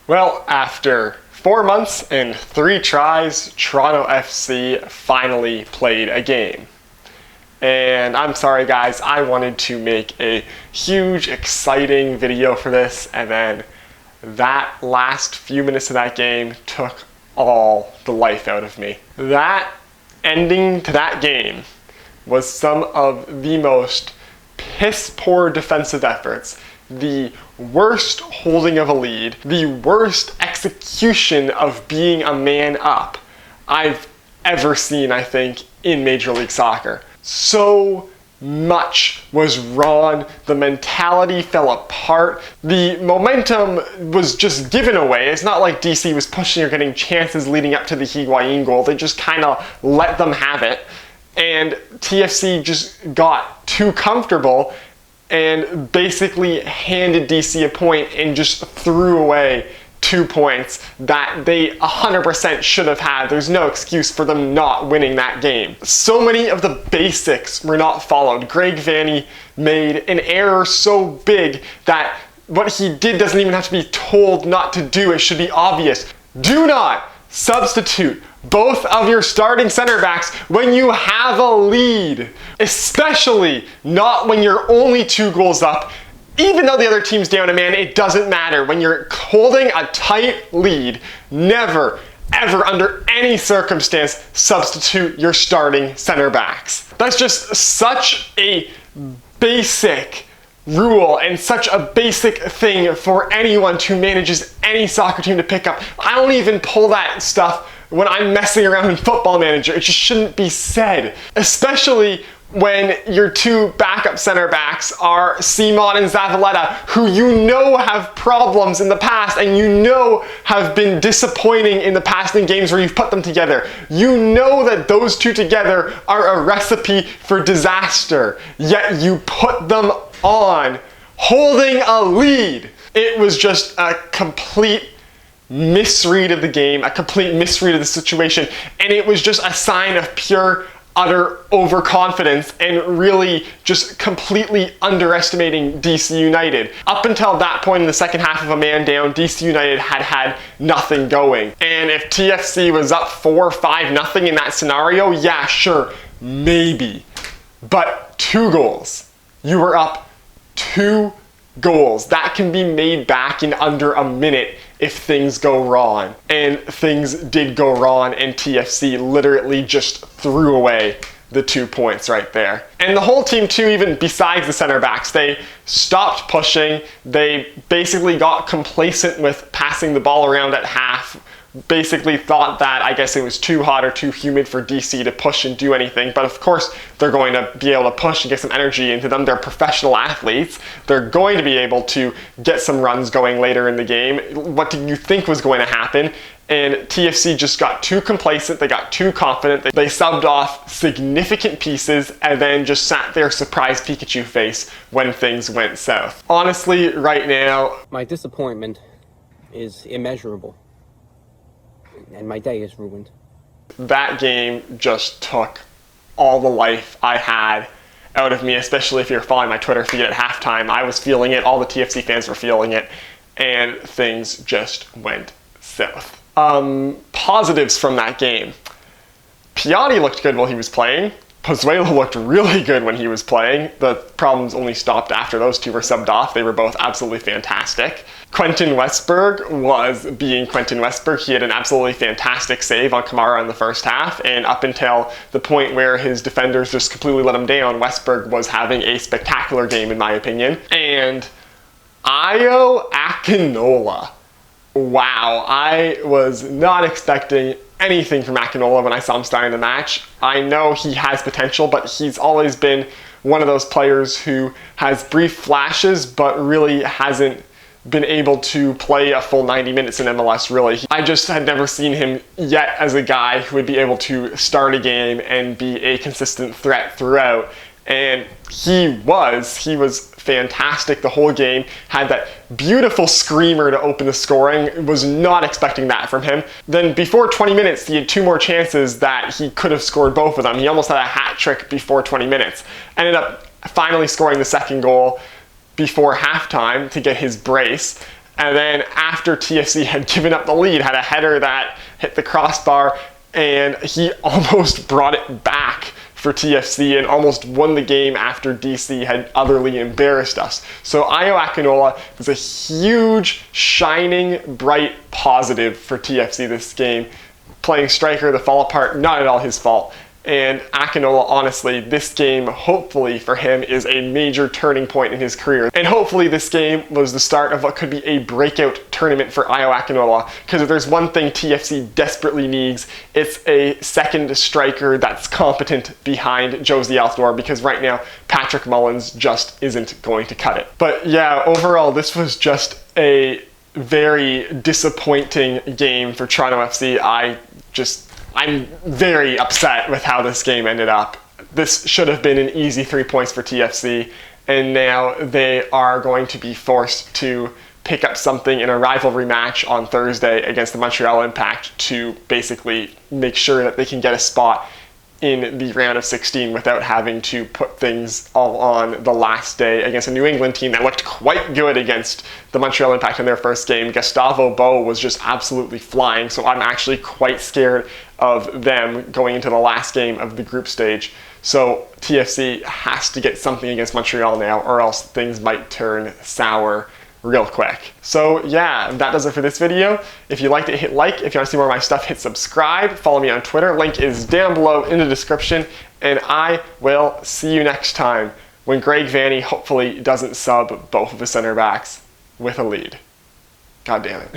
Well, after 4 months and 3 tries, Toronto FC finally played a game. And I'm sorry guys, I wanted to make a huge, exciting video for this, and then that last few minutes of that game took all the life out of me. That ending to that game was some of the most piss-poor defensive efforts, the worst holding of a lead, the worst execution of being a man up I've ever seen, I think, in Major League Soccer. So much was wrong. The mentality fell apart. The momentum was just given away. It's not like DC was pushing or getting chances leading up to the Higuain goal. They just kind of let them have it. And TFC just got too comfortable and basically handed DC a point and just threw away 2 points that they 100% should have had. There's no excuse for them not winning that game. So many of the basics were not followed. Greg Vanney made an error so big that what he did doesn't even have to be told not to do. It should be obvious. Do not substitute both of your starting center backs when you have a lead, especially not when you're only 2 goals up. Even though the other team's down a man, it doesn't matter. When you're holding a tight lead, never, ever, under any circumstance, substitute your starting center backs. That's just such a basic rule and such a basic thing for anyone who manages any soccer team to pick up. I don't even pull that stuff when I'm messing around in Football Manager. It just shouldn't be said, especially when your 2 backup center backs are Ciman and Zavaleta, who you know have problems in the past and you know have been disappointing in the past in games where you've put them together. You know that those 2 together are a recipe for disaster, yet you put them on holding a lead. It was just a complete misread of the game, a complete misread of the situation, and it was just a sign of pure utter overconfidence and really just completely underestimating DC United. Up until that point in the second half of a man down, DC United had nothing going. And if TFC was up 4-5-0 in that scenario, yeah, sure, maybe. But 2 goals. You were up 2 goals. That can be made back in under a minute if things go wrong. And things did go wrong, and TFC literally just threw away the 2 points right there. And the whole team too, even besides the center backs, they stopped pushing. They basically got complacent with passing the ball around at half. Basically thought that, I guess, it was too hot or too humid for DC to push and do anything. But of course, they're going to be able to push and get some energy into them. They're professional athletes. They're going to be able to get some runs going later in the game. What did you think was going to happen? And TFC just got too complacent. They got too confident. They subbed off significant pieces and then just sat there surprised Pikachu face when things went south. Honestly, right now, my disappointment is immeasurable. And my day is ruined. That game just took all the life I had out of me, especially if you're following my Twitter feed at halftime. I was feeling it, all the TFC fans were feeling it, and things just went south. Positives from that game. Piatti looked good while he was playing. Pozuelo looked really good when he was playing. The problems only stopped after those 2 were subbed off. They were both absolutely fantastic. Quentin Westberg was being Quentin Westberg. He had an absolutely fantastic save on Kamara in the first half, and up until the point where his defenders just completely let him down, Westberg was having a spectacular game in my opinion. And Ayo Akinola. Wow, I was not expecting anything from Akinola when I saw him starting the match. I know he has potential, but he's always been one of those players who has brief flashes, but really hasn't been able to play a full 90 minutes in MLS, really. I just had never seen him yet as a guy who would be able to start a game and be a consistent threat throughout. And he was fantastic the whole game, had that beautiful screamer to open the scoring, was not expecting that from him. Then before 20 minutes, he had 2 more chances that he could have scored both of them. He almost had a hat trick before 20 minutes. Ended up finally scoring the second goal before halftime to get his brace. And then after TFC had given up the lead, had a header that hit the crossbar, and he almost brought it back for TFC and almost won the game after DC had utterly embarrassed us. So Ayo Akinola was a huge, shining, bright positive for TFC this game. Playing striker, the fall apart, not at all his fault. And Akinola, honestly, this game, hopefully for him, is a major turning point in his career. And hopefully this game was the start of what could be a breakout tournament for Ayo Akinola. Because if there's one thing TFC desperately needs, it's a second striker that's competent behind Josie Altidore, because right now, Patrick Mullins just isn't going to cut it. But yeah, overall, this was just a very disappointing game for Toronto FC. I'm very upset with how this game ended up. This should have been an easy 3 points for TFC, and now they are going to be forced to pick up something in a rivalry match on Thursday against the Montreal Impact to basically make sure that they can get a spot in the round of 16 without having to put things all on the last day against a New England team that looked quite good against the Montreal Impact in their first game. Gustavo Bo was just absolutely flying, so I'm actually quite scared of them going into the last game of the group stage. So TFC has to get something against Montreal now, or else things might turn sour real quick. So yeah, that does it for this video. If you liked it, hit like. If you want to see more of my stuff, hit subscribe. Follow me on Twitter. Link is down below in the description. And I will see you next time when Greg Vanney hopefully doesn't sub both of the center backs with a lead. God damn it.